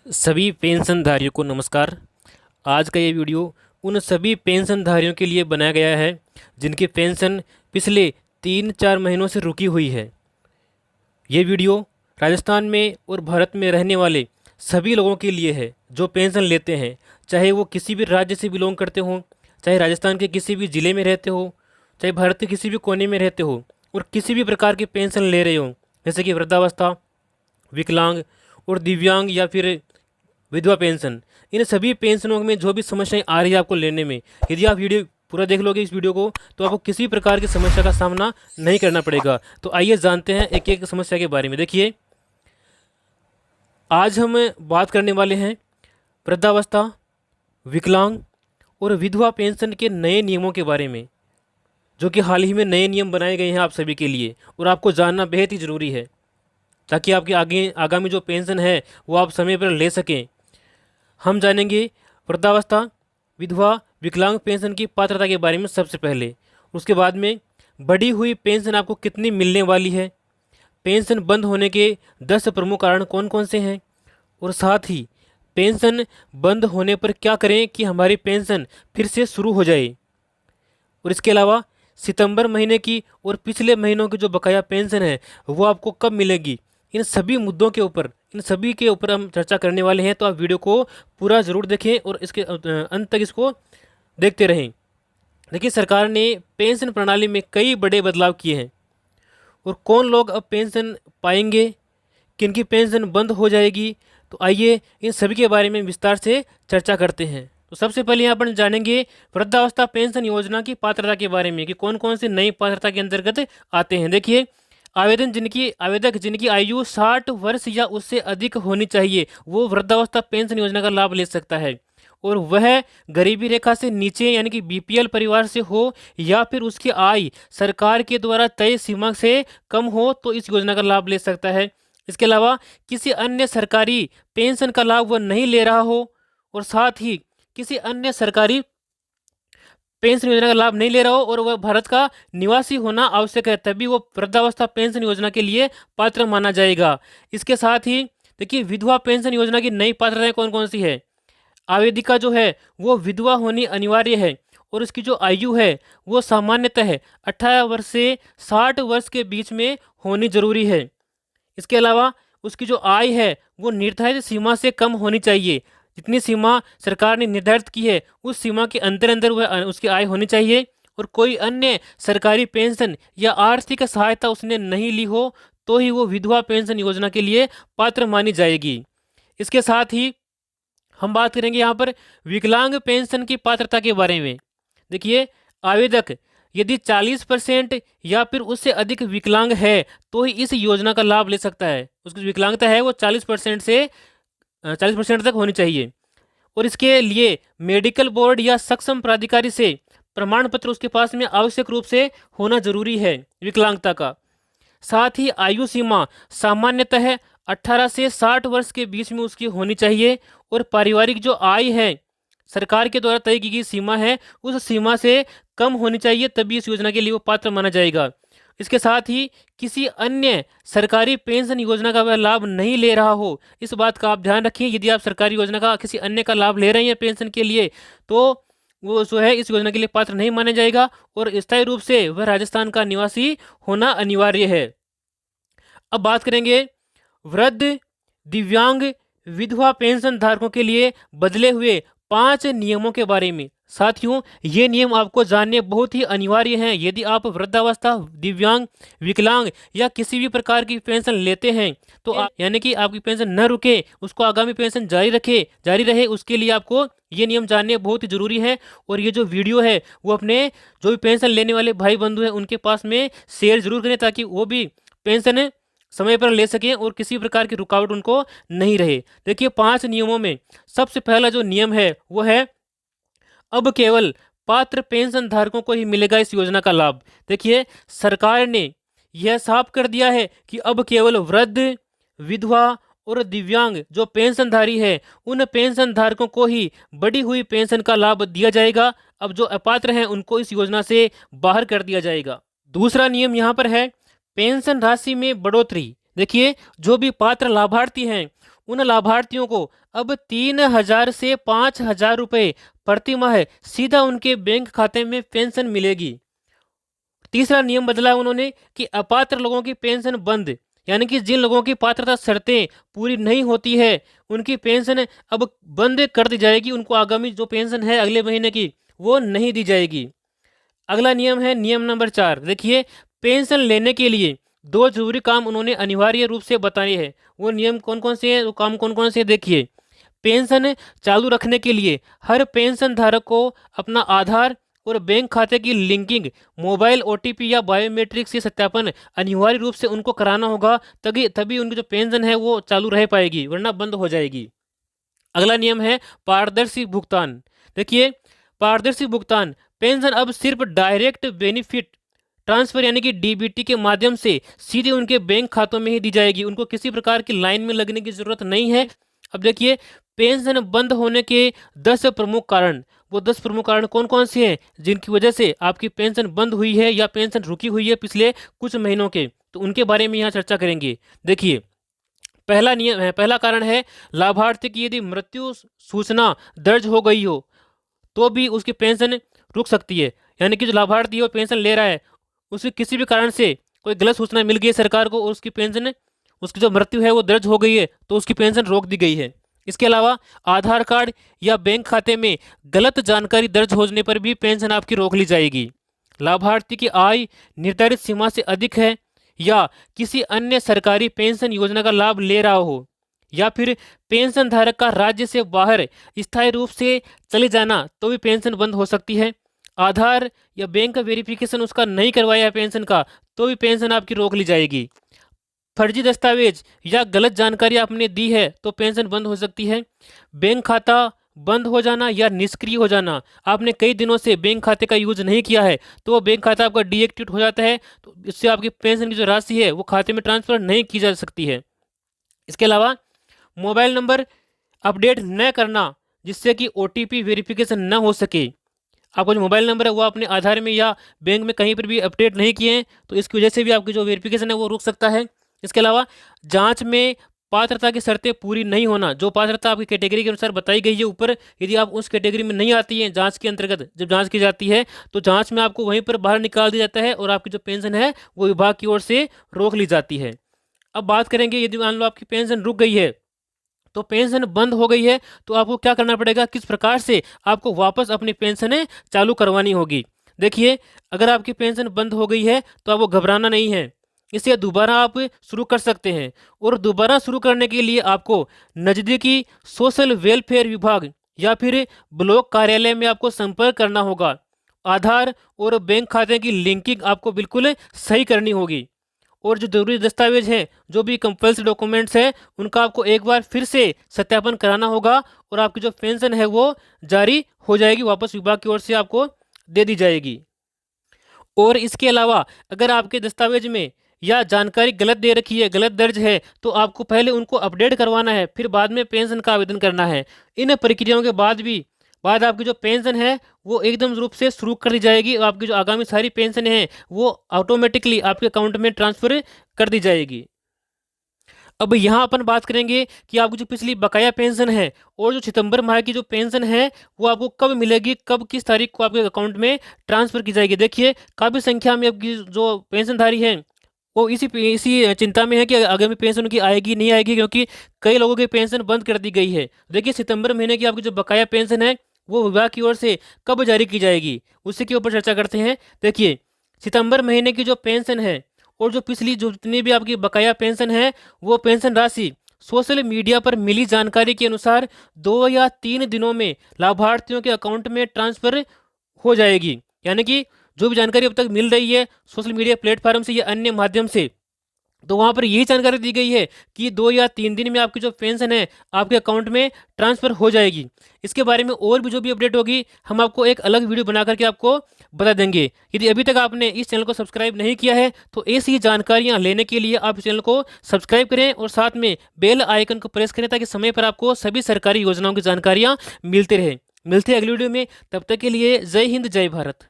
सभी पेंशनधारियों को नमस्कार। आज का ये वीडियो उन सभी पेंशनधारियों के लिए बनाया गया है जिनकी पेंशन पिछले 3-4 महीनों से रुकी हुई है। ये वीडियो राजस्थान में और भारत में रहने वाले सभी लोगों के लिए है जो पेंशन लेते हैं, चाहे वो किसी भी राज्य से बिलोंग करते हों, चाहे राजस्थान के किसी भी ज़िले में रहते हो, चाहे भारत के किसी भी कोने में रहते हो और किसी भी प्रकार की पेंशन ले रहे हो, जैसे कि वृद्धावस्था, विकलांग और दिव्यांग या फिर विधवा पेंशन। इन सभी पेंशनों में जो भी समस्याएं आ रही है आपको लेने में, यदि आप वीडियो पूरा देख लोगे इस वीडियो को, तो आपको किसी प्रकार की समस्या का सामना नहीं करना पड़ेगा। तो आइए जानते हैं एक एक समस्या के बारे में। देखिए, आज हम बात करने वाले हैं वृद्धावस्था, विकलांग और विधवा पेंशन के नए नियमों के बारे में, जो कि हाल ही में नए नियम बनाए गए हैं आप सभी के लिए, और आपको जानना बेहद ही ज़रूरी है ताकि आपकी आगामी जो पेंशन है वो आप समय पर ले सकें। हम जानेंगे वृद्धावस्था, विधवा, विकलांग पेंशन की पात्रता के बारे में सबसे पहले। उसके बाद में बढ़ी हुई पेंशन आपको कितनी मिलने वाली है, पेंशन बंद होने के 10 प्रमुख कारण कौन कौन से हैं, और साथ ही पेंशन बंद होने पर क्या करें कि हमारी पेंशन फिर से शुरू हो जाए। और इसके अलावा सितंबर महीने की और पिछले महीनों की जो बकाया पेंशन है वो आपको कब मिलेगी। इन सभी मुद्दों के ऊपर, इन सभी के ऊपर हम चर्चा करने वाले हैं। तो आप वीडियो को पूरा ज़रूर देखें और इसके अंत तक इसको देखते रहें। देखिए, सरकार ने पेंशन प्रणाली में कई बड़े बदलाव किए हैं, और कौन लोग अब पेंशन पाएंगे, किनकी पेंशन बंद हो जाएगी, तो आइए इन सभी के बारे में विस्तार से चर्चा करते हैं। तो सबसे पहले यहाँ पर जानेंगे वृद्धावस्था पेंशन योजना की पात्रता के बारे में कि कौन कौन से नई पात्रता के अंतर्गत आते हैं। देखिए, आवेदक जिनकी आयु 60 वर्ष या उससे अधिक होनी चाहिए वो वृद्धावस्था पेंशन योजना का लाभ ले सकता है, और वह गरीबी रेखा से नीचे यानी कि बीपीएल परिवार से हो या फिर उसकी आय सरकार के द्वारा तय सीमा से कम हो तो इस योजना का लाभ ले सकता है। इसके अलावा किसी अन्य सरकारी पेंशन का लाभ वह नहीं ले रहा हो, और साथ ही किसी अन्य सरकारी पेंशन योजना का लाभ नहीं ले रहा हो और वह भारत का निवासी होना आवश्यक है, तभी वो वृद्धावस्था पेंशन योजना के लिए पात्र माना जाएगा। इसके साथ ही देखिए, विधवा पेंशन योजना की नई पात्रताएं कौन कौन सी है। आवेदिका जो है वो विधवा होनी अनिवार्य है, और उसकी जो आयु है वो सामान्यतः 18 वर्ष से 60 वर्ष के बीच में होनी जरूरी है। इसके अलावा उसकी जो आय है वो निर्धारित सीमा से कम होनी चाहिए। जितनी सीमा सरकार ने निर्धारित की है उस सीमा के अंदर अंदर वह उसकी आय होनी चाहिए, और कोई अन्य सरकारी पेंशन या आर्थिक सहायता उसने नहीं ली हो तो ही वो विधवा पेंशन योजना के लिए पात्र मानी जाएगी। इसके साथ ही हम बात करेंगे यहाँ पर विकलांग पेंशन की पात्रता के बारे में। देखिए, आवेदक यदि 40% या फिर उससे अधिक विकलांग है तो ही इस योजना का लाभ ले सकता है। उसकी विकलांगता है वो 40% से 40% तक होनी चाहिए, और इसके लिए मेडिकल बोर्ड या सक्षम प्राधिकारी से प्रमाण पत्र उसके पास में आवश्यक रूप से होना जरूरी है विकलांगता का। साथ ही आयु सीमा सामान्यतः 18 से 60 वर्ष के बीच में उसकी होनी चाहिए, और पारिवारिक जो आय है सरकार के द्वारा तय की गई सीमा है उस सीमा से कम होनी चाहिए, तभी इस योजना के लिए वो पात्र माना जाएगा। इसके साथ ही किसी अन्य सरकारी पेंशन योजना का वह लाभ नहीं ले रहा हो, इस बात का आप ध्यान रखें। यदि आप सरकारी योजना का किसी अन्य का लाभ ले रहे हैं पेंशन के लिए तो वो जो है इस योजना के लिए पात्र नहीं माना जाएगा, और स्थायी रूप से वह राजस्थान का निवासी होना अनिवार्य है। अब बात करेंगे वृद्ध, दिव्यांग, विधवा पेंशन धारकों के लिए बदले हुए 5 नियमों के बारे में। साथियों, ये नियम आपको जानने बहुत ही अनिवार्य हैं। यदि आप वृद्धावस्था, दिव्यांग, विकलांग या किसी भी प्रकार की पेंशन लेते हैं तो यानी कि आपकी पेंशन न रुके, उसको आगामी पेंशन जारी रहे, उसके लिए आपको ये नियम जानने बहुत ही जरूरी है। और ये जो वीडियो है वो अपने जो भी पेंशन लेने वाले भाई बंधु हैं उनके पास में शेयर जरूर करें, ताकि वो भी पेंशन समय पर ले सकें और किसी प्रकार की रुकावट उनको नहीं रहे। देखिए, 5 नियमों में सबसे पहला जो नियम है वो है अब केवल पात्र पेंशन धारकों को ही मिलेगा इस योजना का लाभ। देखिए, सरकार ने यह साफ कर दिया है कि अब केवल वृद्ध, विधवा और दिव्यांग जो पेंशनधारी है उन पेंशन धारकों को ही बढ़ी हुई पेंशन का लाभ दिया जाएगा। अब जो अपात्र हैं उनको इस योजना से बाहर कर दिया जाएगा। दूसरा नियम यहाँ पर है पेंशन राशि में बढ़ोतरी। देखिए, जो भी पात्र लाभार्थी हैं उन लाभार्थियों को अब 3,000 से 5,000 रुपये प्रति माह सीधा उनके बैंक खाते में पेंशन मिलेगी। तीसरा नियम बदला है उन्होंने कि अपात्र लोगों की पेंशन बंद, यानी कि जिन लोगों की पात्रता शर्तें पूरी नहीं होती है उनकी पेंशन अब बंद कर दी जाएगी। उनको आगामी जो पेंशन है अगले महीने की वो नहीं दी जाएगी। अगला नियम है नियम नंबर 4। देखिए, पेंशन लेने के लिए 2 जरूरी काम उन्होंने अनिवार्य रूप से बताए हैं। वो नियम कौन कौन से हैं, वो काम कौन कौन से हैं? देखिए, पेंशन चालू रखने के लिए हर पेंशन धारक को अपना आधार और बैंक खाते की लिंकिंग, मोबाइल ओटीपी या बायोमेट्रिक से सत्यापन अनिवार्य रूप से उनको कराना होगा, तभी तभी उनकी जो पेंशन है वो चालू रह पाएगी, वरना बंद हो जाएगी। अगला नियम है पारदर्शी भुगतान। देखिए, पारदर्शी भुगतान, पेंशन अब सिर्फ डायरेक्ट बेनिफिट ट्रांसफर यानी कि डीबीटी के माध्यम से सीधे उनके बैंक खातों में ही दी जाएगी। उनको किसी प्रकार की लाइन में लगने की जरूरत नहीं है। अब देखिए, पेंशन बंद होने के 10 प्रमुख कारण, वो 10 प्रमुख कारण कौन कौन से हैं जिनकी वजह से आपकी पेंशन बंद हुई है या पेंशन रुकी हुई है पिछले कुछ महीनों के, तो उनके बारे में यहाँ चर्चा करेंगे। देखिए, पहला नियम है, पहला कारण है लाभार्थी की यदि मृत्यु सूचना दर्ज हो गई हो तो भी उसकी पेंशन रुक सकती है। यानी कि जो लाभार्थी है वो पेंशन ले रहा है, उसे किसी भी कारण से कोई गलत सूचना मिल गई है सरकार को और उसकी पेंशन, उसकी जो मृत्यु है वो दर्ज हो गई है, तो उसकी पेंशन रोक दी गई है। इसके अलावा आधार कार्ड या बैंक खाते में गलत जानकारी दर्ज होने पर भी पेंशन आपकी रोक ली जाएगी। लाभार्थी की आय निर्धारित सीमा से अधिक है या किसी अन्य सरकारी पेंशन योजना का लाभ ले रहा हो, या फिर पेंशन धारक का राज्य से बाहर स्थायी रूप से चले जाना, तो भी पेंशन बंद हो सकती है। आधार या बैंक का वेरिफिकेशन उसका नहीं करवाया है पेंशन का, तो भी पेंशन आपकी रोक ली जाएगी। फर्जी दस्तावेज या गलत जानकारी आपने दी है तो पेंशन बंद हो सकती है। बैंक खाता बंद हो जाना या निष्क्रिय हो जाना, आपने कई दिनों से बैंक खाते का यूज नहीं किया है तो वो बैंक खाता आपका डीएक्टिवेट हो जाता है, तो इससे आपकी पेंशन की जो राशि है वो खाते में ट्रांसफर नहीं की जा सकती है। इसके अलावा मोबाइल नंबर अपडेट न करना, जिससे कि ओटीपी वेरिफिकेशन न हो सके। आपका जो मोबाइल नंबर है वो अपने आधार में या बैंक में कहीं पर भी अपडेट नहीं किए हैं, तो इसकी वजह से भी आपकी जो वेरिफिकेशन है वो रुक सकता है। इसके अलावा जांच में पात्रता की शर्तें पूरी नहीं होना, जो पात्रता आपकी कैटेगरी के अनुसार बताई गई है ऊपर, यदि आप उस कैटेगरी में नहीं आती हैं जांच के अंतर्गत, जब जांच की जाती है तो जांच में आपको वहीं पर बाहर निकाल दिया जाता है और आपकी जो पेंशन है वो विभाग की ओर से रोक ली जाती है। अब बात करेंगे, यदि मान लो आपकी पेंशन रुक गई है, तो पेंशन बंद हो गई है, तो आपको क्या करना पड़ेगा, किस प्रकार से आपको वापस अपनी पेंशनें चालू करवानी होगी। देखिए, अगर आपकी पेंशन बंद हो गई है तो आपको घबराना नहीं है, इसे दोबारा आप शुरू कर सकते हैं। और दोबारा शुरू करने के लिए आपको नज़दीकी सोशल वेलफेयर विभाग या फिर ब्लॉक कार्यालय में आपको संपर्क करना होगा। आधार और बैंक खाते की लिंकिंग आपको बिल्कुल सही करनी होगी, और जो जरूरी दस्तावेज हैं, जो भी कंपल्सरी डॉक्यूमेंट्स हैं, उनका आपको एक बार फिर से सत्यापन कराना होगा और आपकी जो पेंशन है वो जारी हो जाएगी, वापस विभाग की ओर से आपको दे दी जाएगी। और इसके अलावा अगर आपके दस्तावेज में या जानकारी गलत दे रखी है, गलत दर्ज है, तो आपको पहले उनको अपडेट करवाना है, फिर बाद में पेंशन का आवेदन करना है। इन प्रक्रियाओं के बाद आपकी जो पेंशन है वो एकदम रूप से शुरू कर दी जाएगी और आपकी जो आगामी सारी पेंशन है वो ऑटोमेटिकली आपके अकाउंट में ट्रांसफर कर दी जाएगी। अब यहाँ अपन बात करेंगे कि आपकी जो पिछली बकाया पेंशन है और जो सितंबर माह की जो पेंशन है वो आपको कब मिलेगी, कब किस तारीख को आपके अकाउंट में ट्रांसफर की जाएगी। देखिए, काफ़ी संख्या में आपकी जो पेंशनधारी हैं वो इसी चिंता में है कि आगामी पेंशन उनकी आएगी नहीं आएगी, क्योंकि कई लोगों की पेंशन बंद कर दी गई है। देखिए, सितंबर महीने की आपकी जो बकाया पेंशन है वो विभाग की ओर से कब जारी की जाएगी, उसी के ऊपर चर्चा करते हैं। देखिए, सितंबर महीने की जो पेंशन है और जो पिछली जो जितनी भी आपकी बकाया पेंशन है वो पेंशन राशि सोशल मीडिया पर मिली जानकारी के अनुसार 2 या 3 दिनों में लाभार्थियों के अकाउंट में ट्रांसफर हो जाएगी। यानी कि जो भी जानकारी अब तक मिल रही है सोशल मीडिया प्लेटफॉर्म से या अन्य माध्यम से, तो वहाँ पर यही जानकारी दी गई है कि 2 या 3 दिन में आपकी जो पेंशन है आपके अकाउंट में ट्रांसफ़र हो जाएगी। इसके बारे में और भी जो भी अपडेट होगी हम आपको एक अलग वीडियो बना करके आपको बता देंगे। यदि अभी तक आपने इस चैनल को सब्सक्राइब नहीं किया है तो ऐसी जानकारियाँ लेने के लिए आप इस चैनल को सब्सक्राइब करें और साथ में बेल आइकन को प्रेस करें, ताकि समय पर आपको सभी सरकारी योजनाओं की जानकारियाँ मिलती रहे। मिलते हैं अगली वीडियो में, तब तक के लिए जय हिंद जय भारत।